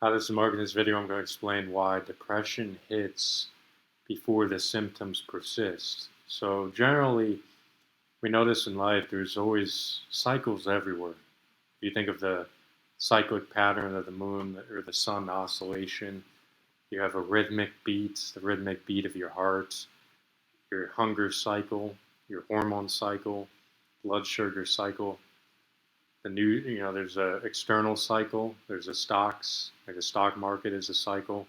Hi, this is Mark. In this video, I'm going to explain why depression hits before the symptoms persist. So generally, we notice in life there's always cycles everywhere. If you think of the cyclic pattern of the moon or the sun oscillation, you have a rhythmic beat, the rhythmic beat of your heart, your hunger cycle, your hormone cycle, blood sugar cycle. There's a external cycle. There's a stocks, like the stock market is a cycle.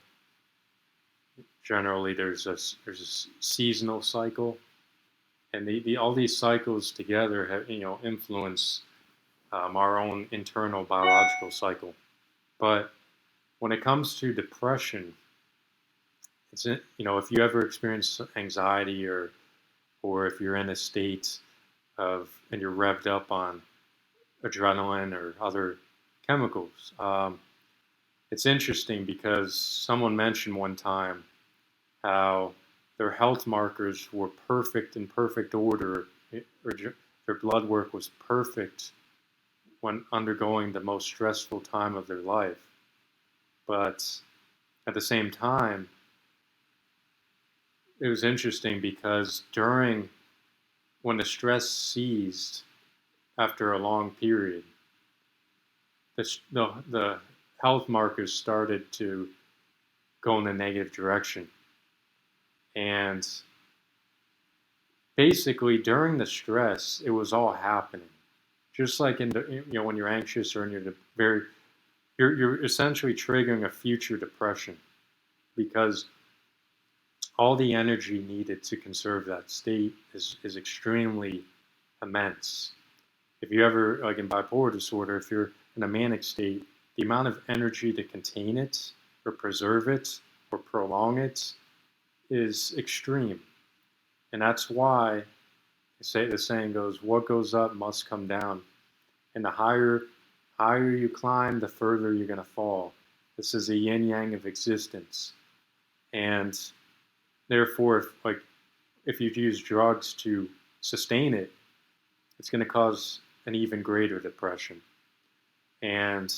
Generally, there's a seasonal cycle, and all these cycles together have influence our own internal biological cycle. But when it comes to depression, if you ever experience anxiety or if you're in a state of and you're revved up on adrenaline or other chemicals. It's interesting because someone mentioned one time how their health markers were perfect in perfect order, or their blood work was perfect when undergoing the most stressful time of their life. But at the same time, it was interesting because when the stress ceased after a long period, the health markers started to go in a negative direction. And basically, during the stress, it was all happening. Just like when you're anxious or you're essentially triggering a future depression because all the energy needed to conserve that state is extremely immense. If you ever, like in bipolar disorder, if you're in a manic state, the amount of energy to contain it or preserve it or prolong it is extreme. And that's why the saying goes, what goes up must come down. And the higher you climb, the further you're going to fall. This is a yin yang of existence. And therefore, if you use drugs to sustain it, it's going to cause an even greater depression. And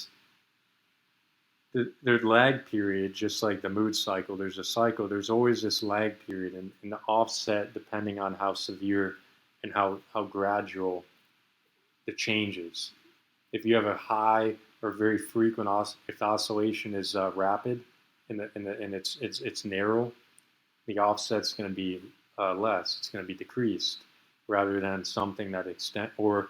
there's lag period, just like the mood cycle. There's a cycle. There's always this lag period, and the offset depending on how severe and how gradual the changes. If you have a high or very frequent if the oscillation is rapid and it's narrow, the offset's going to be less. It's going to be decreased rather than something that or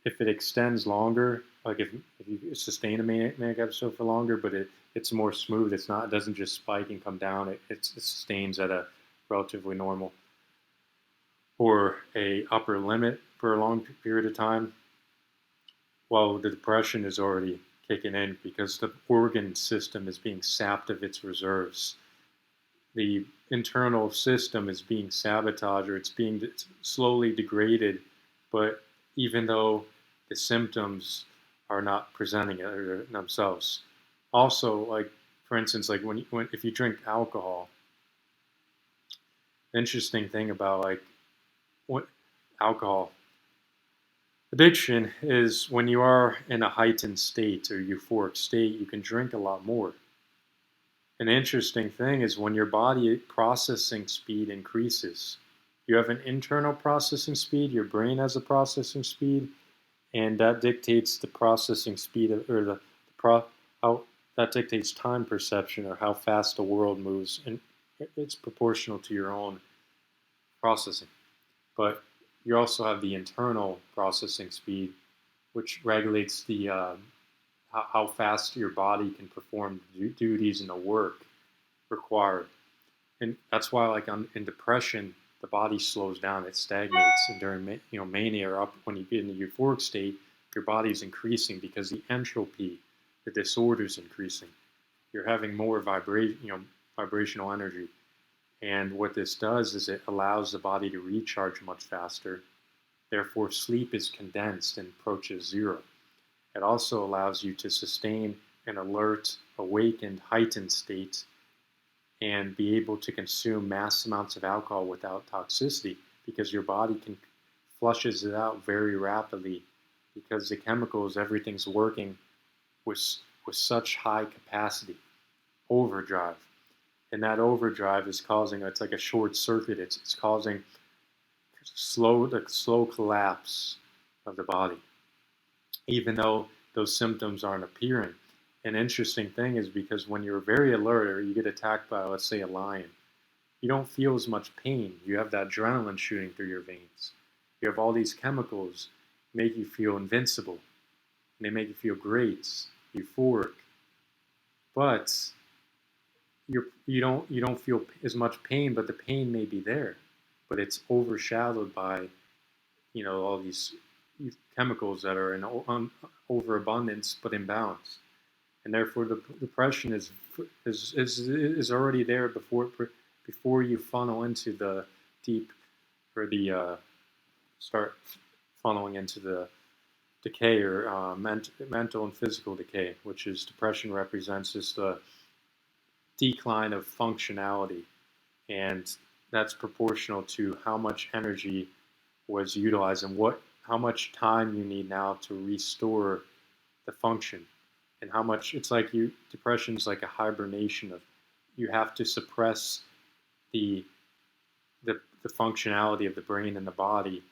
if it extends longer, like if you sustain a manic episode for longer, but it's more smooth. It doesn't just spike and come down. It sustains at a relatively normal or a upper limit for a long period of time. Well, the depression is already kicking in because the organ system is being sapped of its reserves. The internal system is being sabotaged, or it's being slowly degraded, but even though the symptoms are not presenting it themselves. Also, like for instance, like if you drink alcohol, the interesting thing about what alcohol addiction is when you are in a heightened state or euphoric state, you can drink a lot more. An interesting thing is when your body processing speed increases. You have an internal processing speed, your brain has a processing speed, and that dictates the processing speed how that dictates time perception or how fast the world moves, and it's proportional to your own processing. But you also have the internal processing speed, which regulates the how fast your body can perform duties and the work required. And that's why, in depression, the body slows down, it stagnates, and during mania or when you get in the euphoric state, your body's increasing because the entropy, the disorder is increasing. You're having more vibrational energy, and what this does is it allows the body to recharge much faster. Therefore, sleep is condensed and approaches zero. It also allows you to sustain an alert, awakened, heightened state and be able to consume mass amounts of alcohol without toxicity because your body flushes it out very rapidly because the chemicals, everything's working with with such high capacity, overdrive. And that overdrive is causing, it's like a short circuit. It's causing the slow collapse of the body, even though those symptoms aren't appearing. An interesting thing is because when you're very alert or you get attacked by, let's say, a lion, you don't feel as much pain. You have that adrenaline shooting through your veins. You have all these chemicals make you feel invincible, and they make you feel great, euphoric. But you don't feel as much pain, but the pain may be there, but it's overshadowed by all these chemicals that are in overabundance but imbalance, and therefore the depression is already there before you funnel into the deep or the start funneling into the decay or mental and physical decay, which is depression represents just the decline of functionality, and that's proportional to how much energy was utilized and how much time you need now to restore the function, and how much it's like depression is like a hibernation of you have to suppress the the functionality of the brain and the body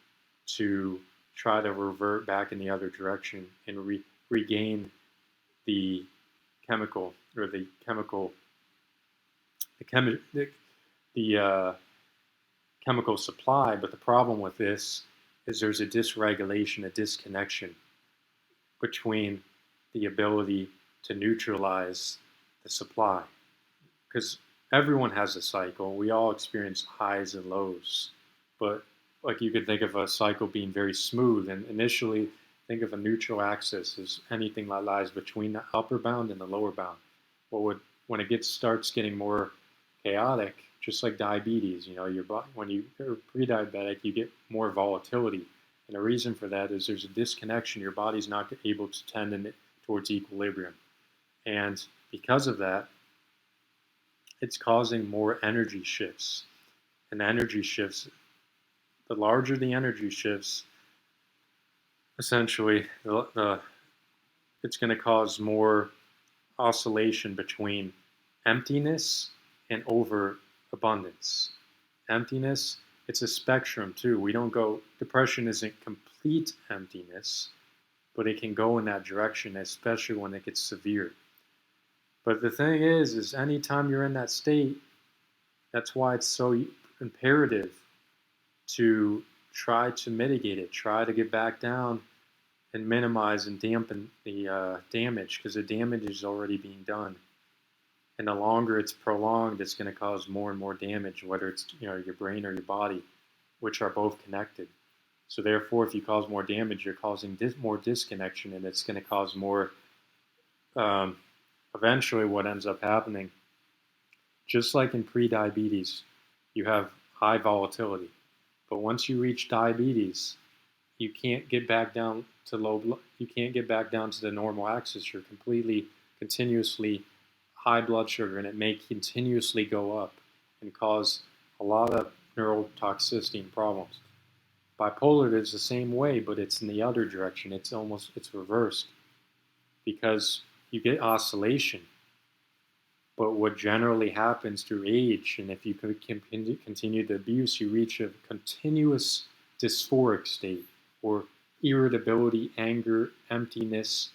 to try to revert back in the other direction and regain the chemical or the chemical the chemical supply. But the problem with this is there's a dysregulation, a disconnection between the ability to neutralize the supply. Because everyone has a cycle. We all experience highs and lows. But like you could think of a cycle being very smooth, and initially think of a neutral axis as anything that lies between the upper bound and the lower bound. When it starts getting more chaotic, just like diabetes, when you're pre-diabetic, you get more volatility. And the reason for that is there's a disconnection. Your body's not able to tend towards equilibrium. And because of that, it's causing more energy shifts. And the energy shifts, the larger the energy shifts, essentially, it's going to cause more oscillation between emptiness and overabundance. Emptiness, it's a spectrum too. Depression isn't complete emptiness, but it can go in that direction, especially when it gets severe. But the thing is anytime you're in that state, that's why it's so imperative to try to mitigate it, try to get back down and minimize and dampen the damage, because the damage is already being done. And the longer it's prolonged, it's going to cause more and more damage, whether it's your brain or your body, which are both connected. So therefore, if you cause more damage, you're causing more disconnection, and it's going to cause more. Eventually, what ends up happening, just like in pre-diabetes, you have high volatility, but once you reach diabetes, you can't get back down to you can't get back down to the normal axis. You're continuously high blood sugar, and it may continuously go up and cause a lot of neurotoxicity and problems. Bipolar is the same way, but it's in the other direction. It's reversed, because you get oscillation. But what generally happens through age, and if you continue the abuse, you reach a continuous dysphoric state, or irritability, anger, emptiness,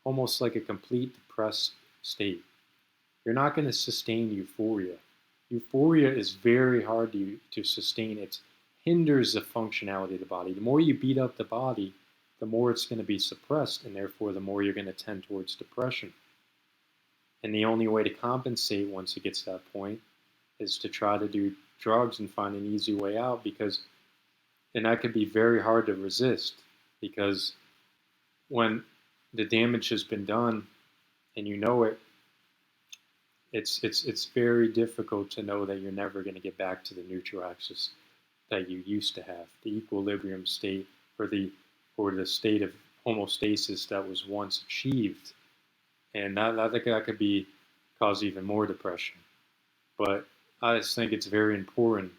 almost like a complete depressed state. You're not going to sustain euphoria. Euphoria is very hard to sustain. It hinders the functionality of the body. The more you beat up the body, the more it's going to be suppressed, and therefore the more you're going to tend towards depression. And the only way to compensate once it gets to that point is to try to do drugs and find an easy way out, and that could be very hard to resist, because when the damage has been done and it's very difficult to know that you're never going to get back to the neutral axis that you used to have, the equilibrium state, or the state of homeostasis that was once achieved. And that could cause even more depression. But I just think it's very important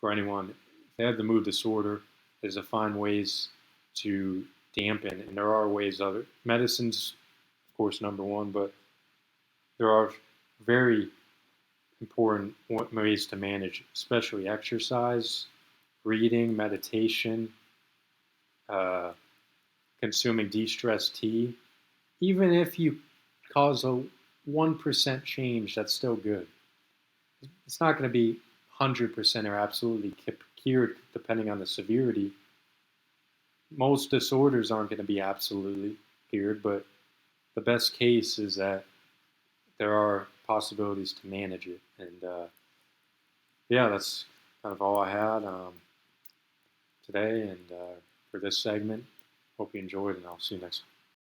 for anyone, if they have the mood disorder, is to find ways to dampen. And there are ways. Other medicines, of course, number one, but there are very important ways to manage, especially exercise, reading, meditation, uh, consuming de-stress tea. Even if you cause a 1% change, that's still good. It's not going to be 100% or absolutely cured depending on the severity. Most disorders aren't going to be absolutely cured, but the best case is that there are possibilities to manage it. And yeah, that's kind of all I had today and for this segment. Hope you enjoyed, and I'll see you next time.